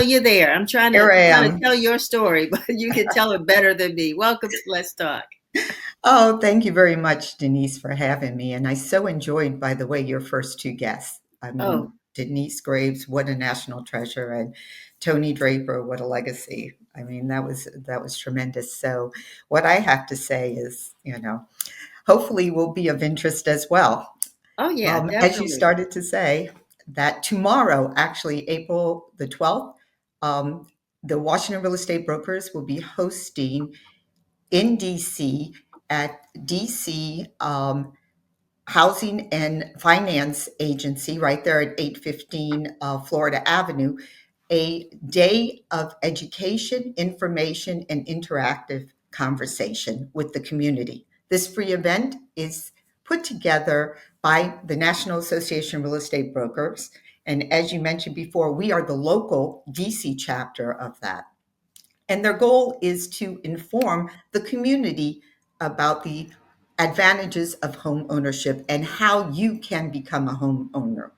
you're there. I'm trying Here I to am. tell your story, but you can tell it better than me. Welcome to Let's Talk. Oh, thank you very much, Denise, for having me. And I so enjoyed, by the way, your first two guests. I mean, Oh, Denise Graves, what a national treasure, and Tony Draper, what a legacy. I mean, that was tremendous. So, what I have to say is, hopefully will be of interest as well. oh yeah, As you definitely. started to say, that tomorrow, actually April the 12th, um, the Washington Real Estate Brokers will be hosting in DC at DC Housing and Finance Agency, right there at 815 Florida Avenue, a day of education, information, and interactive conversation with the community. This free event is put together by the National Association of Real Estate Brokers. And as you mentioned before, we are the local DC chapter of that. And their goal is to inform the community about the advantages of home ownership and how you can become a homeowner.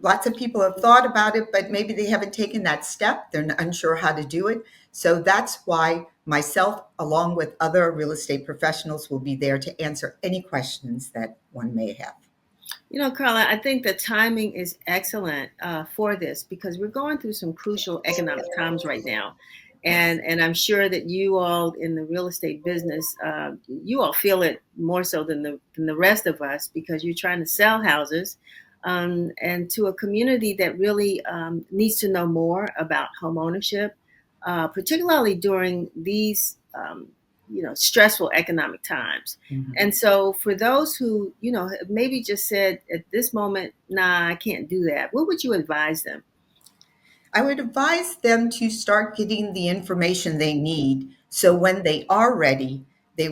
Lots of people have thought about it, but maybe they haven't taken that step. They're unsure how to do it. So that's why myself, along with other real estate professionals, will be there to answer any questions that one may have. Carla, I think the timing is excellent for this because we're going through some crucial economic times right now. And I'm sure that you all in the real estate business, you all feel it more so than the rest of us because you're trying to sell houses and to a community that really needs to know more about home ownership, particularly during these stressful economic times. Mhm. And so for those who, maybe just said at this moment, nah, I can't do that, what would you advise them? I would advise them to start getting the information they need so when they are ready, they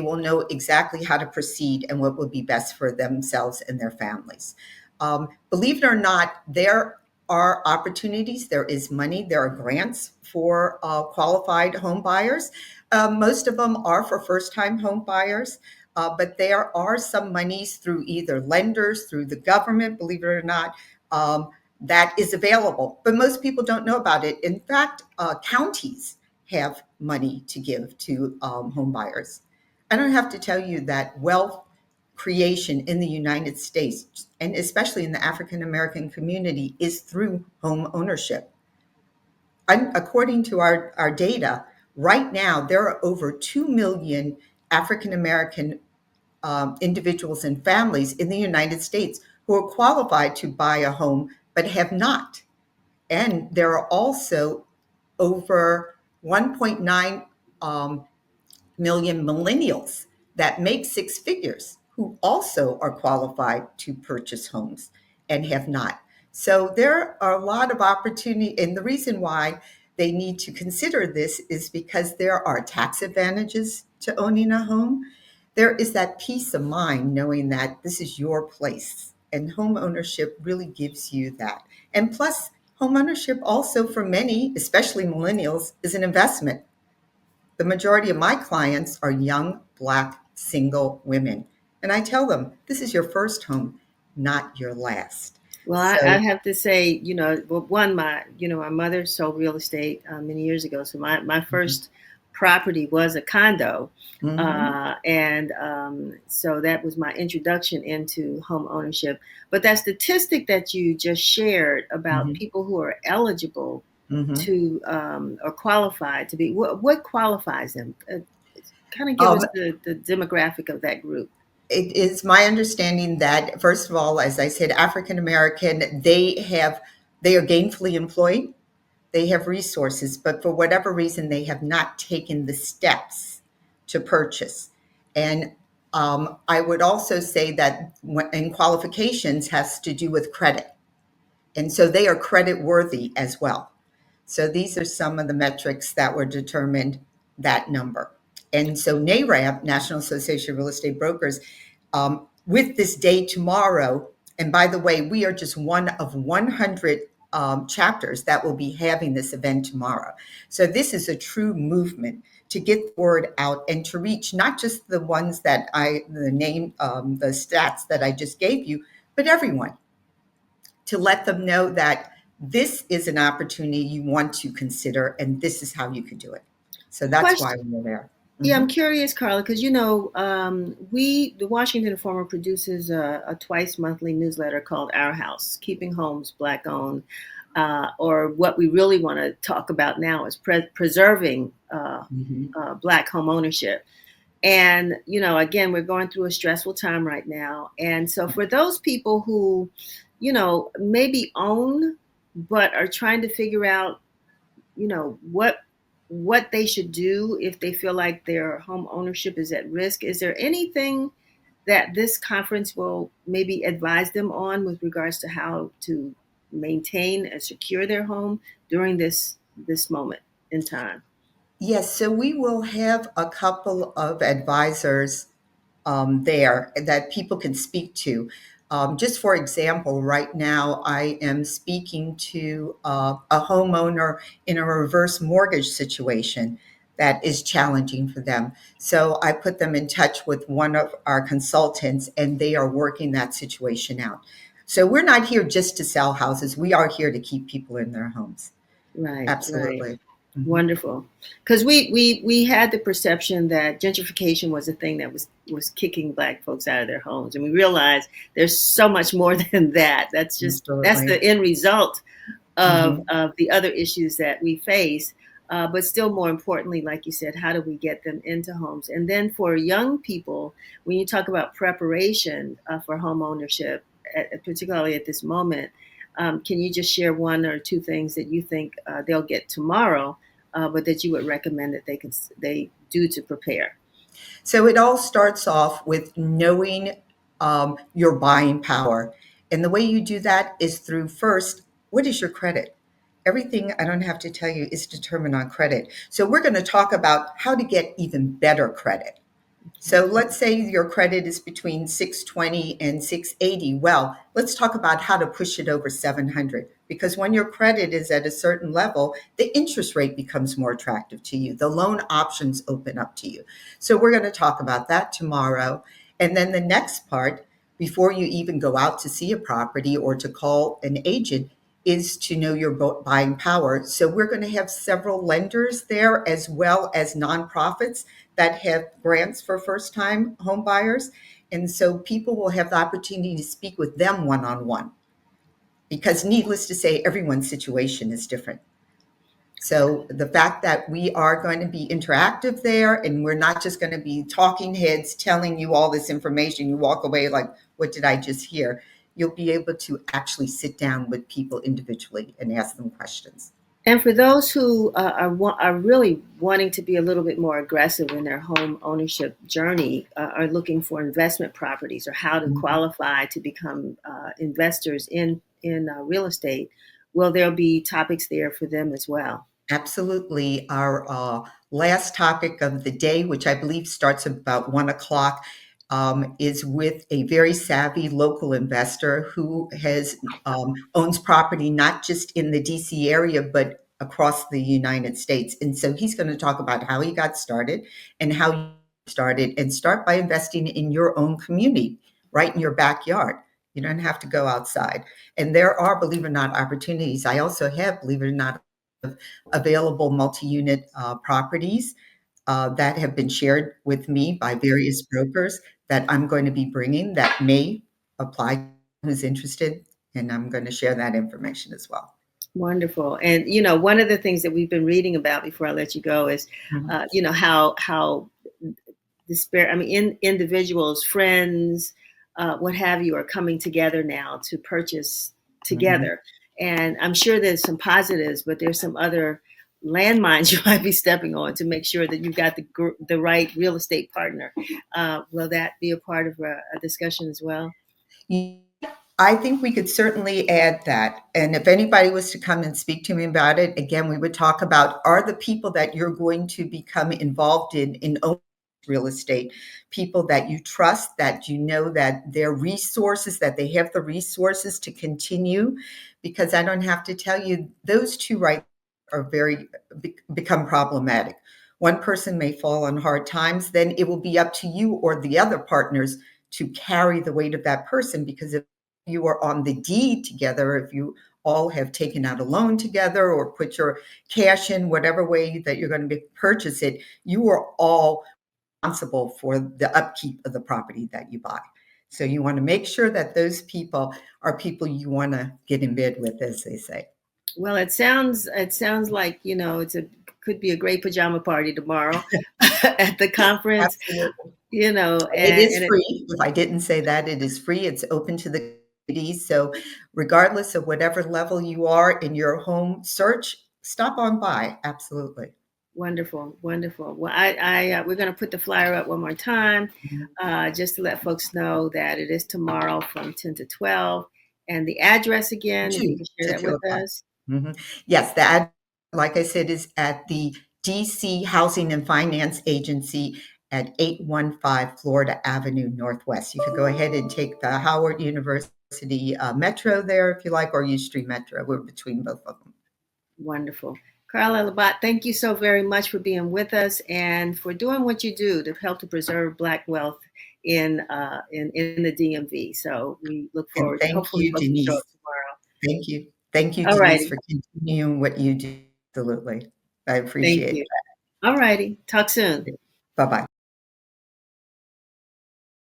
will know exactly how to proceed and what would be best for themselves and their families. Believe it or not, there are opportunities, there is money, there are grants for qualified home buyers. Most of them are for first-time home buyers. But there are some monies through either lenders, through the government, believe it or not, um, that is available, but most people don't know about it. In fact, counties have money to give to home buyers. I don't have to tell you that wealth creation in the United States, and especially in the African American community, is through home ownership. According to our data, right now, there are over 2 million African American individuals and families in the United States who are qualified to buy a home but have not. And there are also over 1.9 million millennials that make six figures who also are qualified to purchase homes and have not. So there are a lot of opportunity. And the reason why they need to consider this is because there are tax advantages to owning a home. There is that peace of mind knowing that this is your place. And home ownership really gives you that. And plus, home ownership also for many, especially millennials, is an investment. The majority of my clients are young, Black, single women. And I tell them, this is your first home, not your last. Well, I So, have to say, well, one, my mother sold real estate many years ago. So my mhm, first property was a condo. mhm, And so that was my introduction into home ownership. But that statistic that you just shared about mhm, people who are eligible mhm. to or qualified to be, what qualifies them? Kind of give us Um, the demographic of that group. it is my understanding that, first of all, as I said, African American, they are gainfully employed, they have resources, but for whatever reason, they have not taken the steps to purchase. And I would also say that in qualifications has to do with credit. And so they are credit worthy as well. So these are some of the metrics that were determined that number. And so NAREB, National Association of Real Estate Brokers, with this day tomorrow, and by the way, we are just one of 100 chapters that will be having this event tomorrow. So this is a true movement to get the word out and to reach not just the ones that the stats that I just gave you, but everyone, to let them know that this is an opportunity you want to consider, and this is how you could do it. So that's why Question. we're there. Yeah, I'm Mhm. curious, Carla, because the Washington Informer produces a twice monthly newsletter called Our House, Keeping Homes Black Owned, or what we really want to talk about now is preserving Mhm. Black home ownership. And again, we're going through a stressful time right now, and so for those people who, maybe own but are trying to figure out what they should do if they feel like their home ownership is at risk. Is there anything that this conference will maybe advise them on with regards to how to maintain and secure their home during this moment in time? Yes, so we will have a couple of advisors there that people can speak to. Just for example, right now I am speaking to a homeowner in a reverse mortgage situation that is challenging for them. So I put them in touch with one of our consultants, and they are working that situation out. So we're not here just to sell houses. We are here to keep people in their homes. Right, right. Absolutely. Mhm. Wonderful. Because we had the perception that gentrification was a thing that was kicking Black folks out of their homes, and we realized there's so much more than that. That's Absolutely. the end result of Mhm. of the other issues that we face. But still, more importantly, like you said, how do we get them into homes? And then for young people, when you talk about preparation for home ownership, particularly at this moment, can you just share one or two things that you think they'll get tomorrow, but that you would recommend that they do to prepare? So it all starts off with knowing your buying power. And the way you do that is through first, what is your credit? Everything I don't have to tell you is determined on credit. So we're going to talk about how to get even better credit. So let's say your credit is between 620 and 680. Well, let's talk about how to push it over 700, because when your credit is at a certain level, the interest rate becomes more attractive to you. The loan options open up to you. So we're going to talk about that tomorrow. And then the next part, before you even go out to see a property or to call an agent, is to know your buying power. So we're going to have several lenders there as well as nonprofits that have grants for first time home buyers. And so people will have the opportunity to speak with them one on one, because needless to say, everyone's situation is different. So the fact that we are going to be interactive there, and we're not just going to be talking heads telling you all this information, you walk away like, what did I just hear? You'll be able to actually sit down with people individually and ask them questions. And for those who are really wanting to be a little bit more aggressive in their home ownership journey, are looking for investment properties or how to Mhm. qualify to become investors in real estate, well, there'll be topics there for them as well. Absolutely. Our last topic of the day, which I believe starts about 1 o'clock, is with a very savvy local investor who has owns property not just in the DC area, but across the United States. And so he's going to talk about how he got started and how you started, and start by investing in your own community, right in your backyard. You don't have to go outside. And there are, believe it or not, opportunities. I also have, believe it or not, available multi-unit properties that have been shared with me by various brokers that I'm going to be bringing that may apply to who's interested, and I'm going to share that information as well. Wonderful. And one of the things that we've been reading about before I let you go is, Mhm. how despair. I mean, individuals, friends, what have you, are coming together now to purchase Mhm. together. And I'm sure there's some positives, but there's some other landmines you might be stepping on to make sure that you've got the right real estate partner. Will that be a part of a discussion as well? Yeah, I think we could certainly add that. And if anybody was to come and speak to me about it, again, we would talk about, are the people that you're going to become involved in owning real estate people that you trust, that you know that their resources, that they have the resources to continue. Because I don't have to tell you, those two right are very become problematic. One person may fall on hard times, then it will be up to you or the other partners to carry the weight of that person, because if you are on the deed together, if you all have taken out a loan together or put your cash in whatever way that you're going to purchase it, you are all responsible for the upkeep of the property that you buy. So you want to make sure that those people are people you want to get in bed with, as they say. Well, it sounds like, you know, could be a great pajama party tomorrow at the conference, Absolutely. you know, It is and it free. If I didn't say that, it is free. It's open to the community. So regardless of whatever level you are in your home search, stop on by. Absolutely. wonderful, wonderful. Well, we're going to put the flyer up one more time, Mhm. just to let folks know that it is tomorrow from 10 to 12. And the address again, if you 2 can share to that 2 with o'clock. us. Mhm. Yes, the ad, like I said, is at the DC Housing and Finance Agency at 815 Florida Avenue Northwest. You could go ahead and take the Howard University Metro there if you like, or use Street Metro. We're between both of them. Wonderful. Carla Labat, thank you so very much for being with us and for doing what you do to help to preserve Black wealth in the DMV. So we look And forward to thank hopefully you, folks will show Denise. up tomorrow. Thank you. Thank you, All Denise, righty. for continuing what you do. Absolutely. I Thank appreciate you. All righty. Talk soon. that. Bye-bye.